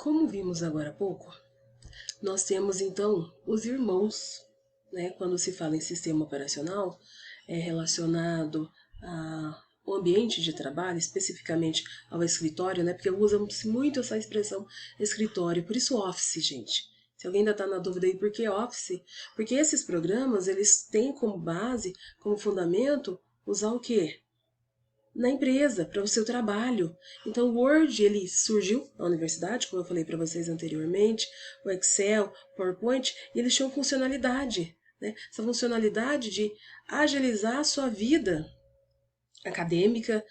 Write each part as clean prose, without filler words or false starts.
Como vimos agora há pouco, nós temos então os irmãos, né? Quando se fala em sistema operacional, é relacionado ao ambiente de trabalho, especificamente ao escritório, né? Porque usa-se muito essa expressão escritório, por isso office, gente. Se alguém ainda está na dúvida aí por que office, porque esses programas eles têm como base, como fundamento, usar o quê? Na empresa, para o seu trabalho. Então, o Word ele surgiu na universidade, como eu falei para vocês anteriormente, o Excel, o PowerPoint, e eles tinham funcionalidade, né? Essa funcionalidade de agilizar a sua vida acadêmica,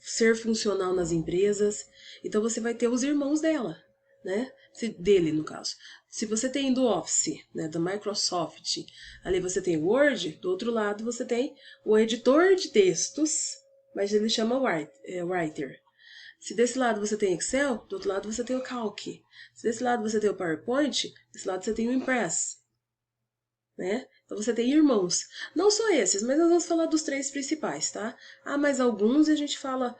ser funcional nas empresas. Então, você vai ter os irmãos dela, né? Dele, no caso. Se você tem do Office, né, da Microsoft, ali você tem o Word, do outro lado você tem o editor de textos, mas ele chama Writer. Se desse lado você tem Excel, do outro lado você tem o Calc. Se desse lado você tem o PowerPoint, desse lado você tem o Impress. Né? Então você tem irmãos. Não só esses, mas nós vamos falar dos três principais, tá? Há mais alguns e a gente fala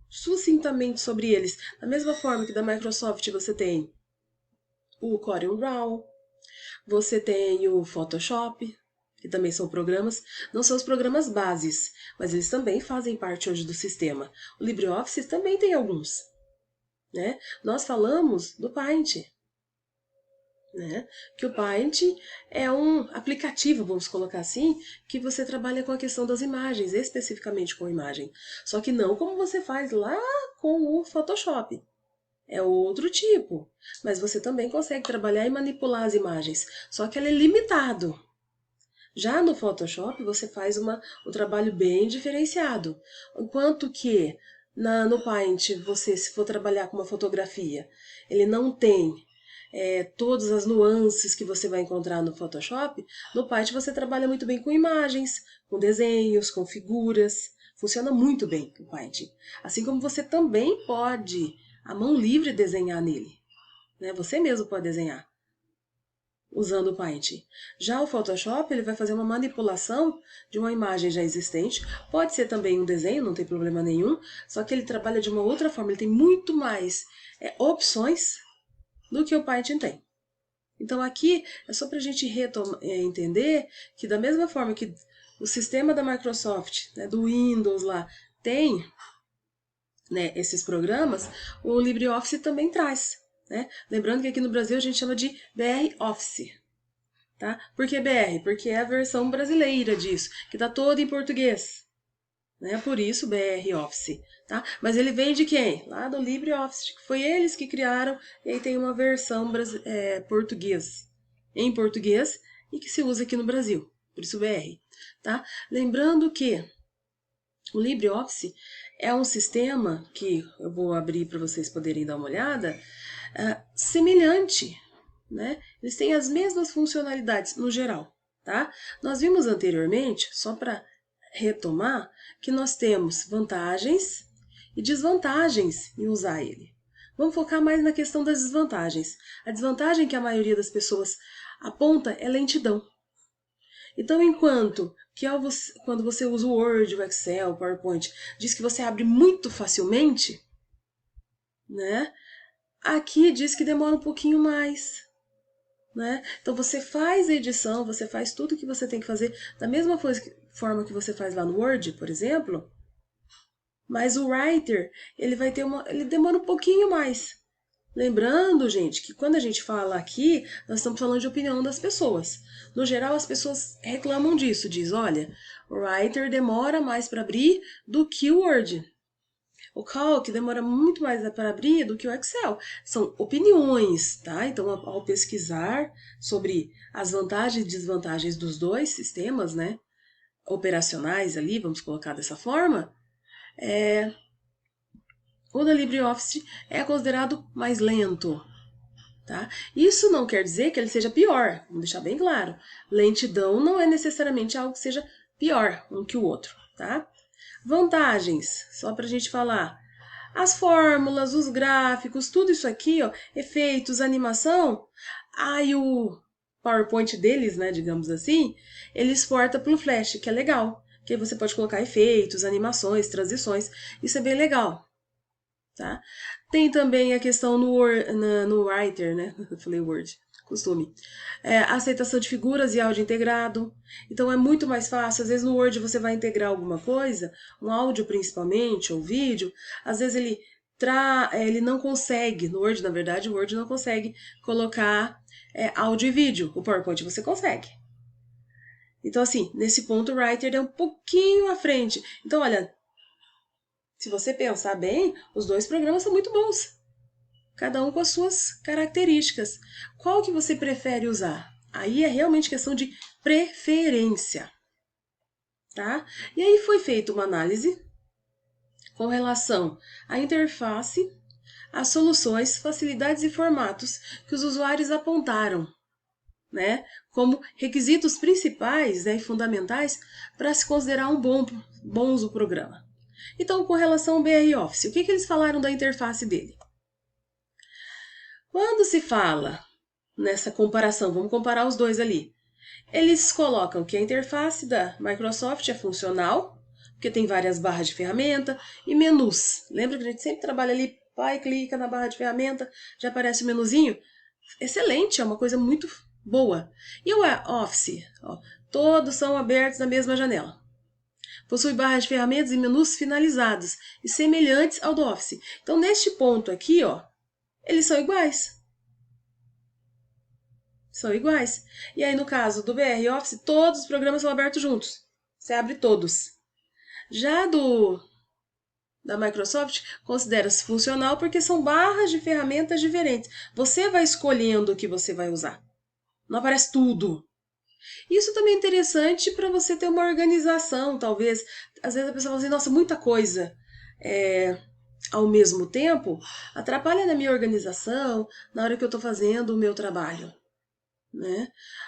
sucintamente sobre eles. Da mesma forma que da Microsoft você tem o CorelDRAW, você tem o Photoshop, que também são programas, não são os programas bases, mas eles também fazem parte hoje do sistema. O LibreOffice também tem alguns, né? Nós falamos do Paint, né? Que o Paint é um aplicativo, vamos colocar assim, que você trabalha com a questão das imagens, especificamente com imagem. Só que não como você faz lá com o Photoshop. É outro tipo, mas você também consegue trabalhar e manipular as imagens, só que ele é limitado. Já no Photoshop você faz um trabalho bem diferenciado, enquanto que no Paint você, se for trabalhar com uma fotografia, ele não tem todas as nuances que você vai encontrar no Photoshop. No Paint você trabalha muito bem com imagens, com desenhos, com figuras, funciona muito bem o Paint. Assim como você também pode a mão livre desenhar nele, né? Você mesmo pode desenhar usando o Paint. Já o Photoshop ele vai fazer uma manipulação de uma imagem já existente, pode ser também um desenho, não tem problema nenhum, só que ele trabalha de uma outra forma, ele tem muito mais opções do que o Paint tem. Então aqui é só para a gente entender que da mesma forma que o sistema da Microsoft, né, do Windows lá, tem, né, esses programas, o LibreOffice também traz. Né? Lembrando que aqui no Brasil a gente chama de BR Office. Tá? Por que BR? Porque é a versão brasileira disso, que está toda em português. Né? Por isso BR Office. Tá? Mas ele vem de quem? Lá do LibreOffice, que foi eles que criaram, e aí tem uma versão português, em português, e que se usa aqui no Brasil. Por isso BR. Tá? Lembrando que o LibreOffice é um sistema que eu vou abrir para vocês poderem dar uma olhada, semelhante, né? Eles têm as mesmas funcionalidades no geral, tá? Nós vimos anteriormente, só para retomar, que nós temos vantagens e desvantagens em usar ele. Vamos focar mais na questão das desvantagens. A desvantagem que a maioria das pessoas aponta é lentidão. Então, enquanto que quando você usa o Word, o Excel, o PowerPoint, diz que você abre muito facilmente, né? Aqui diz que demora um pouquinho mais. Né? Então você faz a edição, você faz tudo que você tem que fazer da mesma forma que você faz lá no Word, por exemplo, mas o Writer ele demora um pouquinho mais. Lembrando, gente, que quando a gente fala aqui, nós estamos falando de opinião das pessoas. No geral, as pessoas reclamam disso, diz, olha, o Writer demora mais para abrir do que o Word. O Calc demora muito mais para abrir do que o Excel. São opiniões, tá? Então, ao pesquisar sobre as vantagens e desvantagens dos dois sistemas, né, operacionais ali, vamos colocar dessa forma, o da LibreOffice é considerado mais lento, tá? Isso não quer dizer que ele seja pior, vamos deixar bem claro. Lentidão não é necessariamente algo que seja pior um que o outro, tá? Vantagens, só para a gente falar. As fórmulas, os gráficos, tudo isso aqui, ó, efeitos, animação, e o PowerPoint deles, né, digamos assim, ele exporta para o Flash, que é legal. Que aí você pode colocar efeitos, animações, transições, isso é bem legal. Tá? Tem também a questão no Writer, né? Eu falei Word, costume. Aceitação de figuras e áudio integrado. Então é muito mais fácil. Às vezes no Word você vai integrar alguma coisa, um áudio principalmente, ou vídeo. Às vezes ele não consegue, no Word, na verdade, o Word não consegue colocar áudio e vídeo. O PowerPoint você consegue. Então, assim, nesse ponto o Writer é um pouquinho à frente. Então, olha, se você pensar bem, os dois programas são muito bons. Cada um com as suas características. Qual que você prefere usar? Aí é realmente questão de preferência. Tá? E aí foi feita uma análise com relação à interface, às soluções, facilidades e formatos que os usuários apontaram, né, como requisitos principais, né, e fundamentais para se considerar um bom uso do programa. Então, com relação ao BR Office, o que eles falaram da interface dele? Quando se fala nessa comparação, vamos comparar os dois ali, eles colocam que a interface da Microsoft é funcional, porque tem várias barras de ferramenta e menus. Lembra que a gente sempre trabalha ali, vai, clica na barra de ferramenta, já aparece o menuzinho? Excelente, é uma coisa muito boa. E o Office? Todos são abertos na mesma janela. Possui barras de ferramentas e menus finalizados e semelhantes ao do Office. Então, neste ponto aqui, eles são iguais. São iguais. E aí, no caso do BR Office, todos os programas são abertos juntos. Você abre todos. Já da Microsoft, considera-se funcional porque são barras de ferramentas diferentes. Você vai escolhendo o que você vai usar. Não aparece tudo. Isso também é interessante para você ter uma organização, talvez. Às vezes a pessoa fala assim, nossa, muita coisa ao mesmo tempo atrapalha na minha organização, na hora que eu estou fazendo o meu trabalho. Né?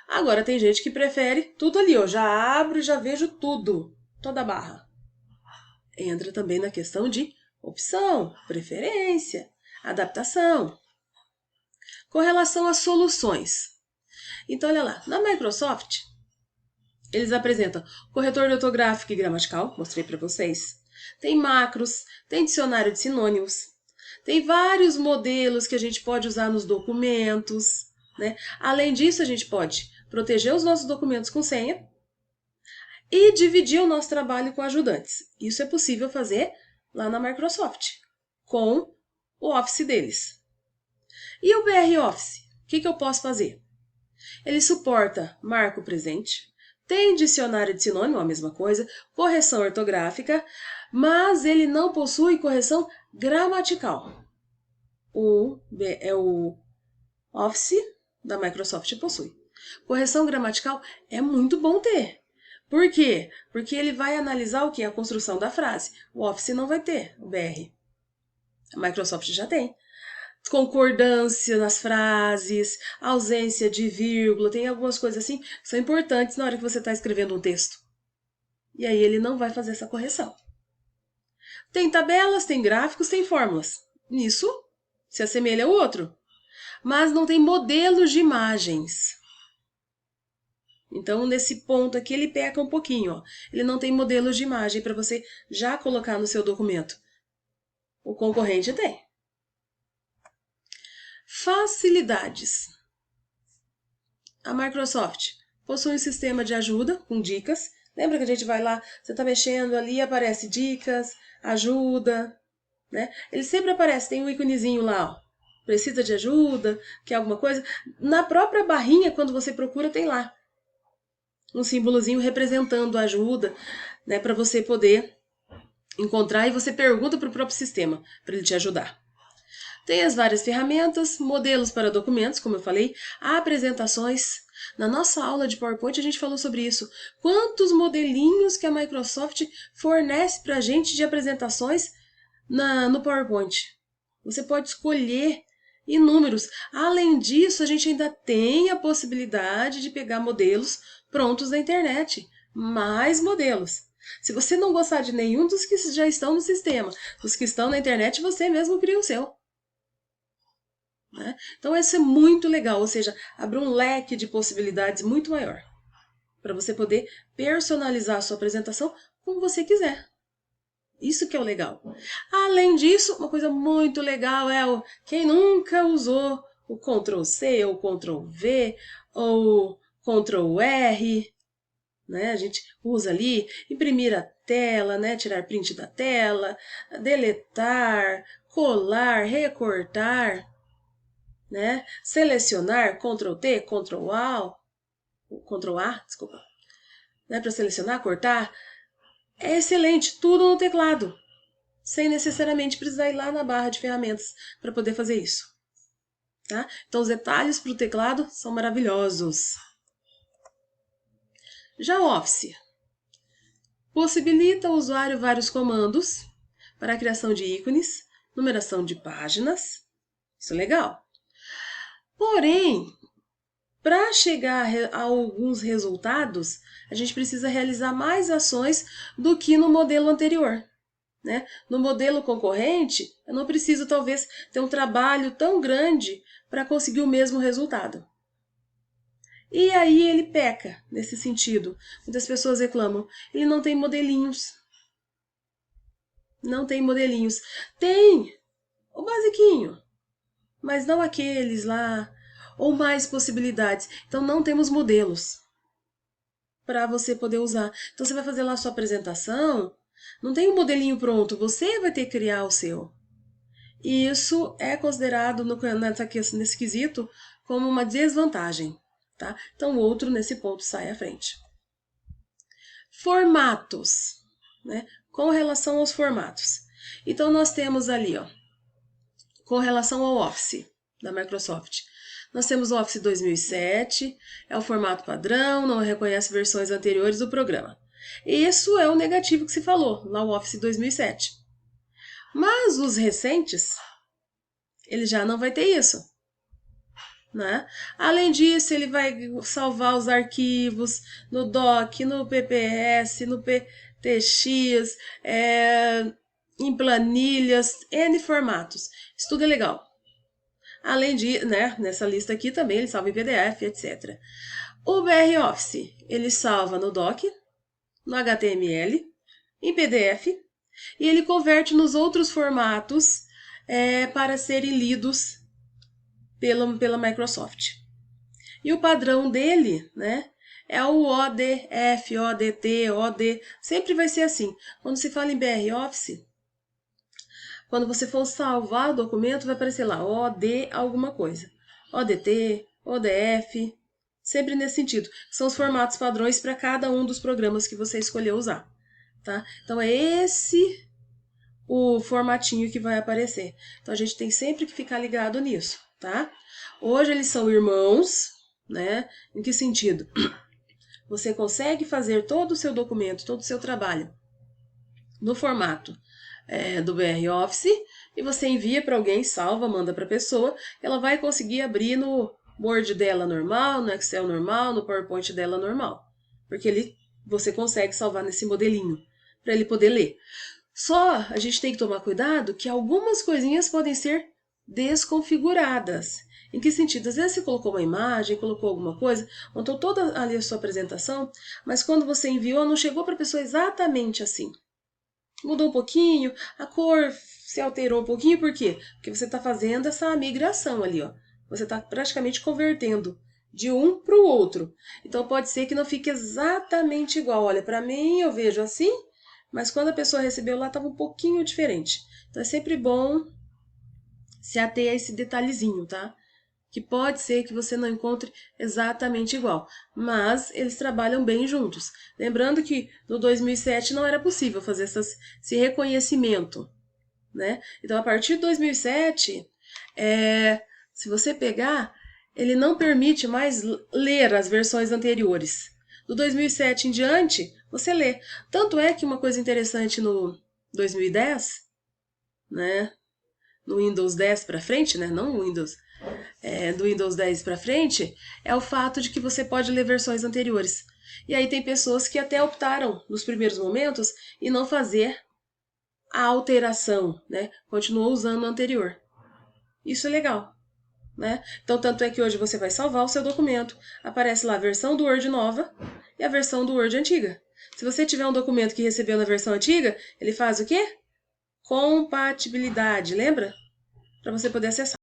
Agora tem gente que prefere tudo ali, já abro e já vejo tudo, toda a barra. Entra também na questão de opção, preferência, adaptação. Com relação às soluções. Então, olha lá, na Microsoft, eles apresentam corretor de ortográfico e gramatical, mostrei para vocês. Tem macros, tem dicionário de sinônimos, tem vários modelos que a gente pode usar nos documentos. Né? Além disso, a gente pode proteger os nossos documentos com senha e dividir o nosso trabalho com ajudantes. Isso é possível fazer lá na Microsoft, com o Office deles. E o BR Office? O que eu posso fazer? Ele suporta marco presente, tem dicionário de sinônimo, a mesma coisa, correção ortográfica, mas ele não possui correção gramatical. O Office da Microsoft possui. Correção gramatical é muito bom ter. Por quê? Porque ele vai analisar o que? A construção da frase. O Office não vai ter, o BR. A Microsoft já tem. Concordância nas frases, ausência de vírgula, tem algumas coisas assim que são importantes na hora que você está escrevendo um texto. E aí ele não vai fazer essa correção. Tem tabelas, tem gráficos, tem fórmulas. Nisso se assemelha ao outro. Mas não tem modelos de imagens. Então, nesse ponto aqui, ele peca um pouquinho. Ele não tem modelos de imagem para você já colocar no seu documento. O concorrente tem. Facilidades. A Microsoft possui um sistema de ajuda com dicas. Lembra que a gente vai lá, você está mexendo ali, aparece dicas, ajuda. Né? Ele sempre aparece, tem um íconezinho lá, precisa de ajuda, quer alguma coisa. Na própria barrinha, quando você procura, tem lá um símbolozinho representando a ajuda, né, para você poder encontrar, e você pergunta para o próprio sistema para ele te ajudar. Tem as várias ferramentas, modelos para documentos, como eu falei, apresentações. Na nossa aula de PowerPoint a gente falou sobre isso. Quantos modelinhos que a Microsoft fornece para a gente de apresentações no PowerPoint? Você pode escolher inúmeros. Além disso, a gente ainda tem a possibilidade de pegar modelos prontos da internet. Mais modelos. Se você não gostar de nenhum dos que já estão no sistema, os que estão na internet, você mesmo cria o seu. Né? Então, isso é muito legal, ou seja, abre um leque de possibilidades muito maior para você poder personalizar a sua apresentação como você quiser. Isso que é o legal. Além disso, uma coisa muito legal é quem nunca usou o Ctrl C ou Ctrl V ou Ctrl R, né? A gente usa ali, imprimir a tela, né? Tirar print da tela, deletar, colar, recortar, né? Selecionar, Ctrl T, Ctrl A, desculpa, né? Para selecionar, cortar. É excelente, tudo no teclado, sem necessariamente precisar ir lá na barra de ferramentas para poder fazer isso. Tá? Então, os detalhes para o teclado são maravilhosos. Já o Office possibilita ao usuário vários comandos para a criação de ícones, numeração de páginas. Isso é legal. Porém, para chegar a alguns resultados, a gente precisa realizar mais ações do que no modelo anterior. Né? No modelo concorrente, eu não preciso, talvez, ter um trabalho tão grande para conseguir o mesmo resultado. E aí ele peca nesse sentido. Muitas pessoas reclamam, ele não tem modelinhos. Não tem modelinhos. Tem o basiquinho, mas não aqueles lá, ou mais possibilidades. Então não temos modelos para você poder usar. Então você vai fazer lá a sua apresentação, não tem um modelinho pronto, você vai ter que criar o seu. E isso é considerado nesse quesito como uma desvantagem. Tá? Então o outro nesse ponto sai à frente. Formatos, né? Com relação aos formatos. Então nós temos ali, ó, com relação ao Office da Microsoft. Nós temos o Office 2007, é o formato padrão, não reconhece versões anteriores do programa. Isso é o negativo que se falou, lá o Office 2007. Mas os recentes, ele já não vai ter isso. Né? Além disso, ele vai salvar os arquivos no doc, no PPS, no PTX, em planilhas, N formatos. Isso tudo é legal. Além de, né, nessa lista aqui também ele salva em PDF, etc. O BR Office, ele salva no doc, no HTML, em PDF, e ele converte nos outros formatos para serem lidos pela Microsoft. E o padrão dele, né, é o ODF, ODT, OD, sempre vai ser assim. Quando se fala em BR Office, quando você for salvar o documento, vai aparecer lá OD alguma coisa. ODT, ODF, sempre nesse sentido. São os formatos padrões para cada um dos programas que você escolheu usar. Tá? Então é esse o formatinho que vai aparecer. Então a gente tem sempre que ficar ligado nisso. Tá? Hoje eles são irmãos, né? Em que sentido? Você consegue fazer todo o seu documento, todo o seu trabalho no formato do BR Office e você envia para alguém, salva, manda para a pessoa, ela vai conseguir abrir no Word dela normal, no Excel normal, no PowerPoint dela normal, porque você consegue salvar nesse modelinho para ele poder ler. Só a gente tem que tomar cuidado que algumas coisinhas podem ser desconfiguradas. Em que sentido? Às vezes você colocou uma imagem, colocou alguma coisa, montou toda ali a sua apresentação, mas quando você enviou não chegou para a pessoa exatamente assim. Mudou um pouquinho, a cor se alterou um pouquinho, por quê? Porque você está fazendo essa migração ali, ó. Você está praticamente convertendo de um para o outro. Então pode ser que não fique exatamente igual. Olha, para mim eu vejo assim, mas quando a pessoa recebeu lá estava um pouquinho diferente. Então é sempre bom se ater a esse detalhezinho, tá? Que pode ser que você não encontre exatamente igual, mas eles trabalham bem juntos. Lembrando que no 2007 não era possível fazer esse reconhecimento, né? Então, a partir de 2007, se você pegar, ele não permite mais ler as versões anteriores. Do 2007 em diante, você lê. Tanto é que uma coisa interessante no 2010, né? No Windows 10 para frente, né? Não no Windows do Windows 10 para frente, é o fato de que você pode ler versões anteriores. E aí tem pessoas que até optaram, nos primeiros momentos, em não fazer a alteração, né? Continuou usando o anterior. Isso é legal, né? Então, tanto é que hoje você vai salvar o seu documento, aparece lá a versão do Word nova e a versão do Word antiga. Se você tiver um documento que recebeu na versão antiga, ele faz o quê? Compatibilidade, lembra? Para você poder acessar.